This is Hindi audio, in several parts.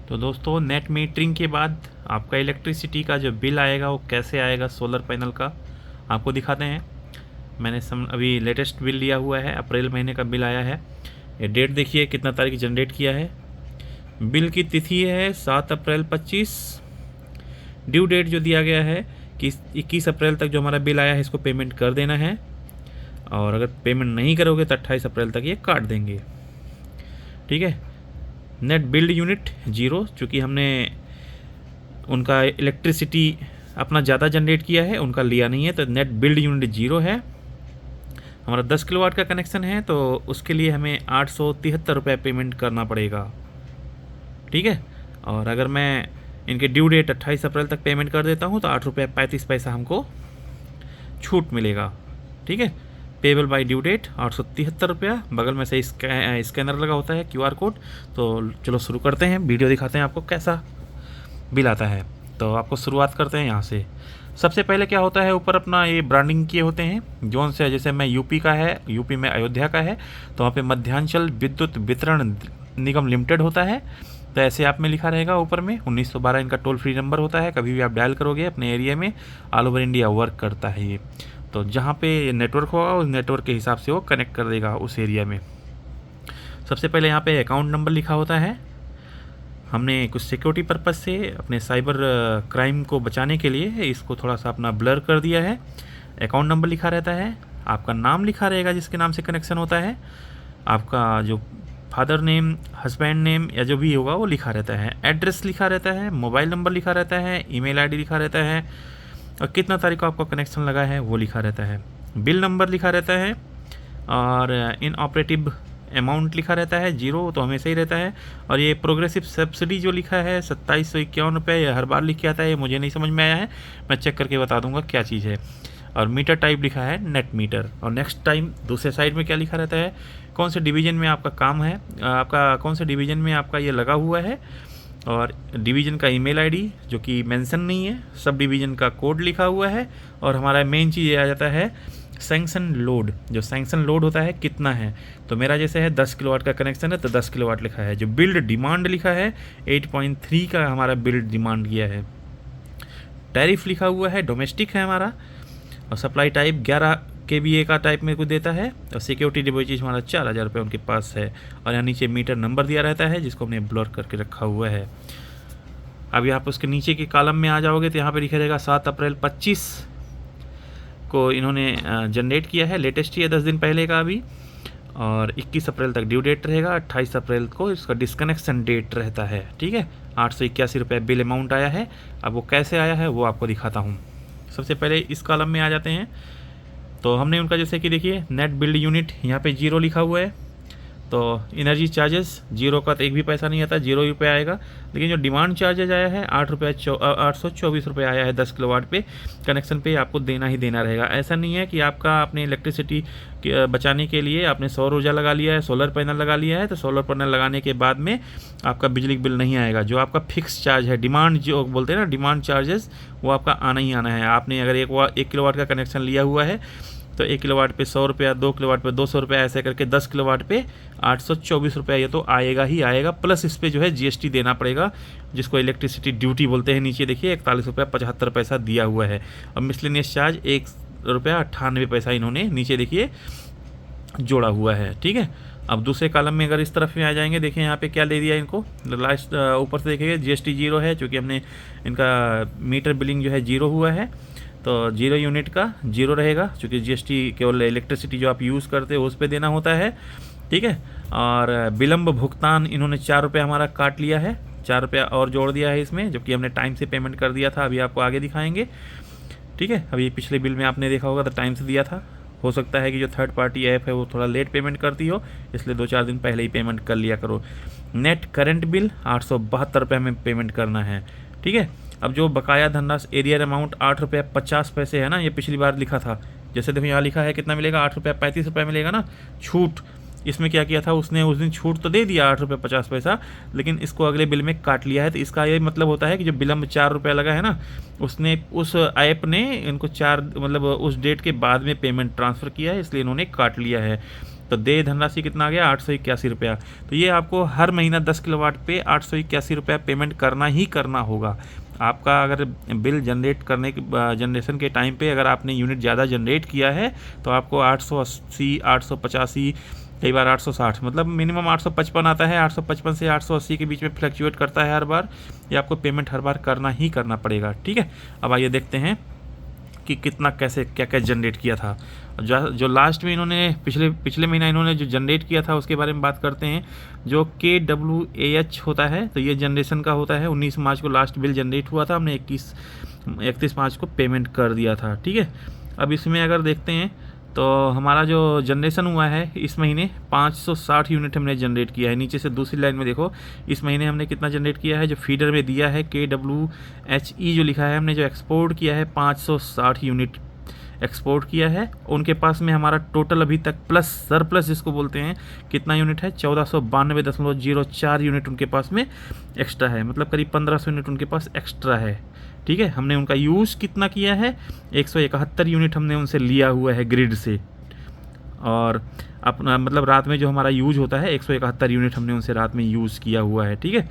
तो दोस्तों नेट मीटरिंग के बाद आपका इलेक्ट्रिसिटी का जो बिल आएगा वो कैसे आएगा सोलर पैनल का आपको दिखाते हैं। मैंने अभी लेटेस्ट बिल लिया हुआ है, अप्रैल महीने का बिल आया है। ये डेट देखिए कितना तारीख जनरेट किया है। बिल की तिथि है 7 अप्रैल 25। ड्यू डेट जो दिया गया है कि 21 अप्रैल तक जो हमारा बिल आया है इसको पेमेंट कर देना है, और अगर पेमेंट नहीं करोगे तो 28 अप्रैल तक ये काट देंगे। ठीक है। नेट बिल्ड यूनिट 0, चूँकि हमने उनका इलेक्ट्रिसिटी अपना ज़्यादा जनरेट किया है, उनका लिया नहीं है, तो नेट बिल्ड यूनिट 0 है। हमारा 10 किलोवाट का कनेक्शन है तो उसके लिए हमें 873 रुपये पेमेंट करना पड़ेगा। ठीक है। और अगर मैं इनके ड्यू डेट 28 अप्रैल तक पेमेंट कर देता हूँ तो 8 रुपये 35 पैसा हमको छूट मिलेगा। ठीक है। पेबल बाय ड्यू डेट 873 रुपया। बगल में से स्कैनर लगा होता है QR कोड। तो चलो शुरू करते हैं, वीडियो दिखाते हैं आपको कैसा बिल आता है। तो आपको शुरुआत करते हैं यहाँ से। सबसे पहले क्या होता है, ऊपर अपना ये ब्रांडिंग किए होते हैं जोन से, जैसे मैं यूपी का है, यूपी में अयोध्या का है तो वहाँ पे मध्यांचल विद्युत वितरण निगम लिमिटेड होता है। तो ऐसे आप में लिखा रहेगा ऊपर में 1912 इनका टोल फ्री नंबर होता है। कभी भी आप डायल करोगे अपने एरिया में, ऑल ओवर इंडिया वर्क करता है ये। तो जहाँ पे नेटवर्क होगा उस नेटवर्क के हिसाब से वो कनेक्ट कर देगा उस एरिया में। सबसे पहले यहाँ पे अकाउंट नंबर लिखा होता है। हमने कुछ सिक्योरिटी पर्पज़ से अपने साइबर क्राइम को बचाने के लिए इसको थोड़ा सा अपना ब्लर कर दिया है। अकाउंट नंबर लिखा रहता है, आपका नाम लिखा रहेगा जिसके नाम से कनेक्शन होता है, आपका जो फादर नेम, हस्बैंड नेम या जो भी होगा वो लिखा रहता है, एड्रेस लिखा रहता है, मोबाइल नंबर लिखा रहता है, ईमेल आईडी लिखा रहता है, और कितना तारीख को आपका कनेक्शन लगा है वो लिखा रहता है। बिल नंबर लिखा रहता है, और इन ऑपरेटिव अमाउंट लिखा रहता है 0, तो हमेशा ही रहता है। और ये प्रोग्रेसिव सब्सिडी जो लिखा है 2751 रुपये, ये हर बार लिख के आता है, ये मुझे नहीं समझ में आया है, मैं चेक करके बता दूंगा क्या चीज़ है। और मीटर टाइप लिखा है नेट मीटर। और नेक्स्ट टाइम दूसरे साइड में क्या लिखा रहता है, कौन से डिवीज़न में आपका काम है, आपका कौन से डिवीज़न में आपका ये लगा हुआ है, और डिवीज़न का ईमेल आईडी जो कि मेंशन नहीं है, सब डिवीज़न का कोड लिखा हुआ है। और हमारा मेन चीज़ ये आ जाता है सैंक्शन लोड। जो सैंक्शन लोड होता है कितना है, तो मेरा जैसे है 10 किलोवाट का कनेक्शन है तो 10 किलोवाट लिखा है। जो बिल्ड डिमांड लिखा है 8.3 का हमारा बिल्ड डिमांड किया है। टैरिफ लिखा हुआ है डोमेस्टिक है हमारा। और सप्लाई टाइप 11 kVA का टाइप में कुछ देता है। और सिक्योरिटी डिपॉजिट हमारा 4000 रुपये उनके पास है। और यहाँ नीचे मीटर नंबर दिया रहता है जिसको हमने ब्लर करके रखा हुआ है। अभी आप उसके नीचे के कॉलम में आ जाओगे तो यहाँ पे लिखा रहेगा 7 अप्रैल 25 को इन्होंने जनरेट किया है, लेटेस्ट ही है 10 दिन पहले का अभी। और 21 अप्रैल तक ड्यू डेट रहेगा, 28 अप्रैल को इसका डिस्कनेक्शन डेट रहता है। ठीक है। 881 रुपये बिल अमाउंट आया है। अब वो कैसे आया है वो आपको दिखाता हूँ। सबसे पहले इस कॉलम में आ जाते हैं। तो हमने उनका जैसे कि देखिए नेट बिल्ड यूनिट यहाँ पे 0 लिखा हुआ है, तो एनर्जी चार्जेस 0 का तो एक भी पैसा नहीं आता, 0 रुपये आएगा। लेकिन जो डिमांड चार्जेज आया है 824 रुपये आया है 10 किलोवाट पे कनेक्शन पे, आपको देना ही देना रहेगा। ऐसा नहीं है कि आपका अपने इलेक्ट्रिसिटी बचाने के लिए आपने सौर ऊर्जा लगा लिया है, सोलर पैनल लगा लिया है, तो सोलर पैनल लगाने के बाद में आपका बिजली बिल नहीं आएगा। जो आपका फिक्स चार्ज है, डिमांड जो बोलते हैं ना, डिमांड चार्जेस, वो आपका आना ही आना है। आपने अगर 1 किलोवाट का कनेक्शन लिया हुआ है तो 1 किलोवाट पे 100 रुपया, 2 किलोवाट पे 200 रुपया, ऐसे करके 10 किलोवाट पे 824 रुपया ये तो आएगा ही आएगा। प्लस इस पर जो है GST देना पड़ेगा, जिसको इलेक्ट्रिसिटी ड्यूटी बोलते हैं। नीचे देखिए 41 रुपया 75 पैसा दिया हुआ है। और मिसलेनियस चार्ज 1 रुपया 98 पैसा इन्होंने नीचे देखिए जोड़ा हुआ है। ठीक है। अब दूसरे कॉलम में अगर इस तरफ में आ जाएंगे, देखिए यहाँ पे क्या दे दिया इनको, लास्ट ऊपर से देखिए GST 0 है, चूँकि हमने इनका मीटर बिलिंग जो है 0 हुआ है तो 0 यूनिट का 0 रहेगा, क्योंकि GST केवल इलेक्ट्रिसिटी जो आप यूज़ करते हो उस पर देना होता है। ठीक है। और विलम्ब भुगतान इन्होंने 4 रुपये हमारा काट लिया है, 4 रुपया और जोड़ दिया है इसमें, जबकि हमने टाइम से पेमेंट कर दिया था। अभी आपको आगे दिखाएंगे। ठीक है। अभी पिछले बिल में आपने देखा होगा तो टाइम से दिया था। हो सकता है कि जो थर्ड पार्टी ऐप है वो थोड़ा लेट पेमेंट करती हो, इसलिए 2-4 दिन पहले ही पेमेंट कर लिया करो। नेट करंट बिल 872 रुपये में पेमेंट करना है। ठीक है। अब जो बकाया धनराशि एरियर अमाउंट 8 रुपये 50 पैसे है ना, ये पिछली बार लिखा था। जैसे देखो यहाँ लिखा है कितना मिलेगा, 8 रुपये 35 रुपये मिलेगा ना छूट। इसमें क्या किया था उसने, उस दिन छूट तो दे दिया 8 रुपये 50 पैसा, लेकिन इसको अगले बिल में काट लिया है। तो इसका ये मतलब होता है कि जो विलम्ब 4 रुपये लगा है ना, उसने उस ऐप ने इनको 4 मतलब उस डेट के बाद में पेमेंट ट्रांसफ़र किया है, इसलिए इन्होंने काट लिया है। तो देय धनराशि कितना आ गया 881 रुपया। तो ये आपको हर महीना 10 किलोवाट पे 881 रुपया पेमेंट करना ही करना होगा। आपका अगर बिल जनरेट करने के जनरेशन के टाइम पे अगर आपने यूनिट ज़्यादा जनरेट किया है तो आपको 880, 885, कई बार 860, मतलब मिनिमम 855 आता है। 855 से 880 के बीच में फ्लक्चुएट करता है हर बार। ये आपको पेमेंट हर बार करना ही करना पड़ेगा, ठीक है। अब आइए देखते हैं कि कितना कैसे क्या क्या जनरेट किया था। जो लास्ट में इन्होंने पिछले महीना इन्होंने जो जनरेट किया था उसके बारे में बात करते हैं। जो KWAH होता है तो ये जनरेशन का होता है। 19 मार्च को लास्ट बिल जनरेट हुआ था, हमने 31 मार्च को पेमेंट कर दिया था, ठीक है। अब इसमें अगर देखते हैं तो हमारा जो जनरेशन हुआ है इस महीने 560 यूनिट हमने जनरेट किया है। नीचे से दूसरी लाइन में देखो इस महीने हमने कितना जनरेट किया है। जो फीडर में दिया है KWHE जो लिखा है, हमने जो एक्सपोर्ट किया है 560 यूनिट एक्सपोर्ट किया है। उनके पास में हमारा टोटल अभी तक प्लस सरप्लस जिसको बोलते हैं कितना यूनिट है 1492.04 यूनिट उनके पास में एक्स्ट्रा है, मतलब करीब 1500 यूनिट उनके पास एक्स्ट्रा है, ठीक है। हमने उनका यूज़ कितना किया है 171 यूनिट हमने उनसे लिया हुआ है ग्रिड से, और अपना मतलब रात में जो हमारा यूज होता है 171 यूनिट हमने उनसे रात में यूज़ किया हुआ है, ठीक है।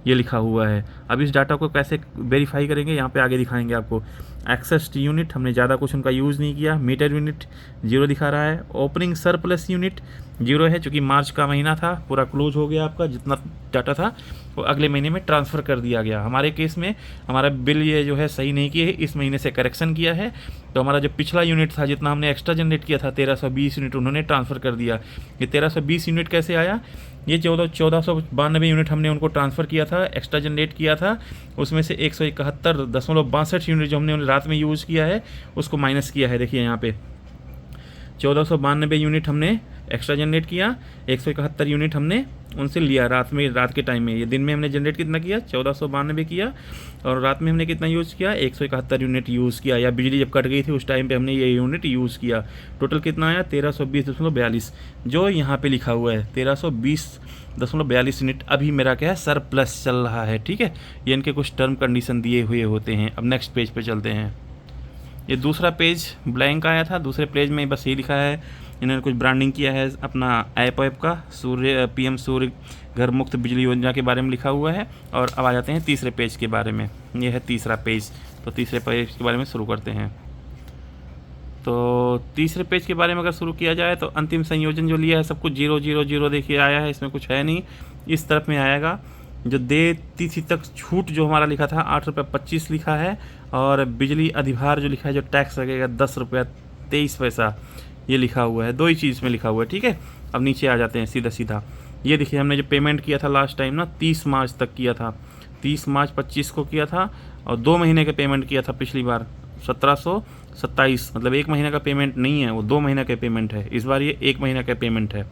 ये लिखा हुआ है। अब इस डाटा को कैसे वेरीफाई करेंगे यहाँ पे आगे दिखाएंगे आपको। एक्सेस यूनिट हमने ज़्यादा कुछ उनका यूज़ नहीं किया। मीटर यूनिट 0 दिखा रहा है। ओपनिंग सरप्लस यूनिट 0 है, चूँकि मार्च का महीना था, पूरा क्लोज हो गया आपका। जितना डाटा था वो अगले महीने में ट्रांसफ़र कर दिया गया। हमारे केस में हमारा बिल ये जो है सही नहीं किया है, इस महीने से करेक्शन किया है। तो हमारा जो पिछला यूनिट था जितना हमने एक्स्ट्रा जनरेट किया था 1320 यूनिट उन्होंने ट्रांसफ़र कर दिया। ये 1320 यूनिट कैसे आया, ये 1492 यूनिट हमने उनको ट्रांसफ़र किया था, एक्स्ट्रा जनरेट किया था। उसमें से 171.62 यूनिट जो हमने रात में यूज़ किया है उसको माइनस किया है। देखिए यहाँ पे 1492 यूनिट हमने एक्स्ट्रा जनरेट किया, 171 यूनिट हमने उनसे लिया रात के टाइम में। ये दिन में हमने जनरेट कितना किया 1492 किया, और रात में हमने कितना यूज़ किया 171 यूनिट यूज़ किया, या बिजली जब कट गई थी उस टाइम पे हमने ये यूनिट यूज़ किया। टोटल कितना आया 1320.42, जो यहाँ पे लिखा हुआ है 1320.42 यूनिट अभी मेरा क्या है सरप्लस चल रहा है, ठीक है। ये इनके कुछ टर्म कंडीशन दिए हुए होते हैं। अब नेक्स्ट पेज पे चलते हैं। ये दूसरा पेज ब्लैंक आया था, दूसरे पेज में बस ये लिखा है, इन्होंने कुछ ब्रांडिंग किया है अपना ऐप का, PM सूर्य घर मुक्त बिजली योजना के बारे में लिखा हुआ है। और अब आ जाते हैं तीसरे पेज के बारे में। ये है तीसरा पेज, तो तीसरे पेज के बारे में शुरू करते हैं। तो तीसरे पेज के बारे में अगर शुरू किया जाए तो अंतिम संयोजन जो लिया है सब कुछ 000 देखिए आया है, इसमें कुछ है नहीं। इस तरफ में आएगा जो देय तिथि तक छूट जो हमारा लिखा था 8.25 लिखा है, और बिजली अधिभार जो लिखा है जो टैक्स लगेगा 10.23 ये लिखा हुआ है। दो ही चीज़ में लिखा हुआ है, ठीक है। अब नीचे आ जाते हैं सीधा। ये देखिए हमने जो पेमेंट किया था लास्ट टाइम ना 30 मार्च तक किया था, 30 मार्च 25 को किया था, और 2 महीने का पेमेंट किया था पिछली बार 1727, मतलब 1 महीने का पेमेंट नहीं है, वो 2 महीने का पेमेंट है। इस बार ये 1 महीने का पेमेंट है।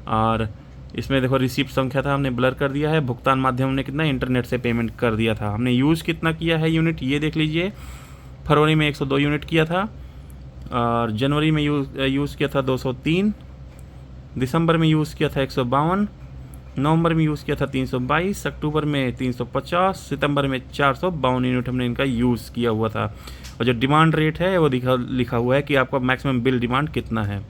और इसमें देखो रिसीप्ट संख्या था हमने ब्लर कर दिया है। भुगतान माध्यम हमने कितना इंटरनेट से पेमेंट कर दिया था। हमने यूज़ कितना किया है यूनिट ये देख लीजिए। फरवरी में 102 यूनिट किया था, और जनवरी में यूज़ किया था 203, दिसंबर में यूज़ किया था 152, नवंबर में यूज़ किया था 322, अक्टूबर में 350, सितंबर में 452 यूनिट हमने इनका यूज़ किया हुआ था। और जो डिमांड रेट है वो लिखा हुआ है कि आपका मैक्सिमम बिल डिमांड कितना है।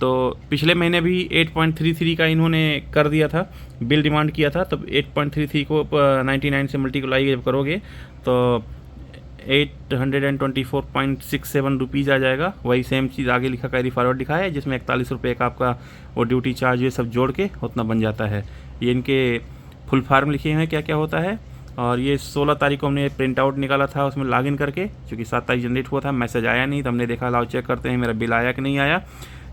तो पिछले महीने भी 8.33 का इन्होंने कर दिया था, बिल डिमांड किया था। तो 8.33 को 99 से मल्टीप्लाई जब करोगे तो 824.67 रुपीज़ आ जाएगा। वही सेम चीज़ आगे लिखा कैरी फॉरवर्ड लिखा है, जिसमें 41 रुपये का आपका वो ड्यूटी चार्ज ये सब जोड़ के उतना बन जाता है। ये इनके फुल फार्म लिखे हैं क्या क्या होता है। और ये 16 तारीख को हमने प्रिंट आउट निकाला था उसमें लॉगिन करके, क्योंकि 7 तारीख जनरेट हुआ था, मैसेज आया नहीं। तो हमने देखा लाओ चेक करते हैं मेरा बिल आया कि नहीं आया।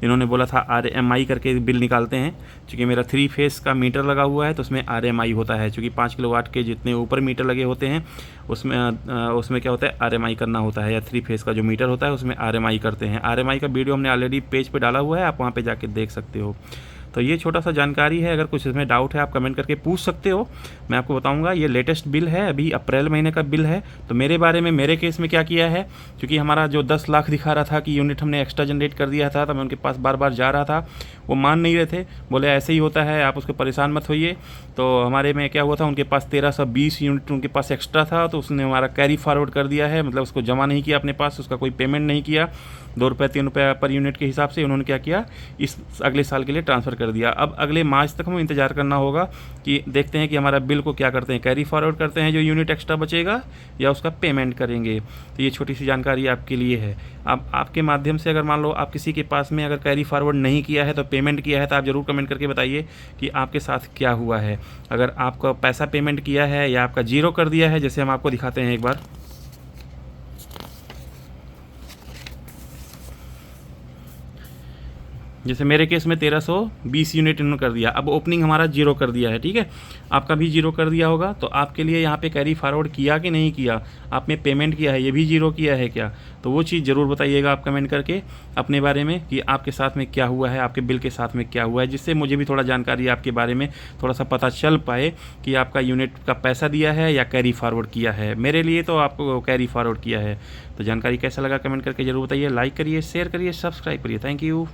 इन्होंने बोला था RMI करके बिल निकालते हैं, क्योंकि मेरा 3 फेस का मीटर लगा हुआ है तो उसमें RMI होता है। क्योंकि 5 किलोवाट के जितने ऊपर मीटर लगे होते हैं उसमें क्या होता है RMI करना होता है, या 3 फेस का जो मीटर होता है उसमें RMI करते हैं। RMI का वीडियो हमने ऑलरेडी पेज पे डाला हुआ है, आप वहाँ पे जाके देख सकते हो। तो ये छोटा सा जानकारी है, अगर कुछ इसमें डाउट है आप कमेंट करके पूछ सकते हो, मैं आपको बताऊंगा। ये लेटेस्ट बिल है, अभी अप्रैल महीने का बिल है। तो मेरे बारे में, मेरे केस में क्या किया है, क्योंकि हमारा जो 10 लाख दिखा रहा था कि यूनिट हमने एक्स्ट्रा जनरेट कर दिया था, तो मैं उनके पास बार बार जा रहा था, वो मान नहीं रहे थे, बोले ऐसे ही होता है, आप उसको परेशान मत होइए। तो हमारे में क्या हुआ था, उनके पास 1320 यूनिट उनके पास एक्स्ट्रा था, तो उसने हमारा कैरी फॉरवर्ड कर दिया है, मतलब उसको जमा नहीं किया अपने पास, उसका कोई पेमेंट नहीं किया, 2 रुपये 3 रुपये पर यूनिट के हिसाब से उन्होंने क्या किया, इस अगले साल के लिए ट्रांसफ़र कर दिया। अब अगले मार्च तक हमें इंतज़ार करना होगा कि देखते हैं कि हमारा बिल को क्या करते हैं, कैरी फॉरवर्ड करते हैं जो यूनिट एक्स्ट्रा बचेगा, या उसका पेमेंट करेंगे। तो ये छोटी सी जानकारी आपके लिए है। अब आपके माध्यम से अगर मान लो आप किसी के पास में अगर कैरी फॉरवर्ड नहीं किया है तो पेमेंट किया है, तो आप ज़रूर कमेंट करके बताइए कि आपके साथ क्या हुआ है। अगर आपका पैसा पेमेंट किया है या आपका जीरो कर दिया है, जैसे हम आपको दिखाते हैं एक बार। जैसे मेरे केस में 1320 यूनिट इन्होंने कर दिया, अब ओपनिंग हमारा जीरो कर दिया है, ठीक है। आपका भी जीरो कर दिया होगा, तो आपके लिए यहाँ पे कैरी फॉरवर्ड किया कि नहीं किया, आपने पेमेंट किया है, ये भी जीरो किया है क्या, तो वो चीज़ ज़रूर बताइएगा आप कमेंट करके अपने बारे में कि आपके साथ में क्या हुआ है, आपके बिल के साथ में क्या हुआ है, जिससे मुझे भी थोड़ा जानकारी आपके बारे में थोड़ा सा पता चल पाए कि आपका यूनिट का पैसा दिया है या कैरी फॉरवर्ड किया है। मेरे लिए तो आपको कैरी फॉरवर्ड किया है। तो जानकारी कैसा लगा कमेंट करके ज़रूर बताइए, लाइक करिए, शेयर करिए, सब्सक्राइब करिए। Thank you.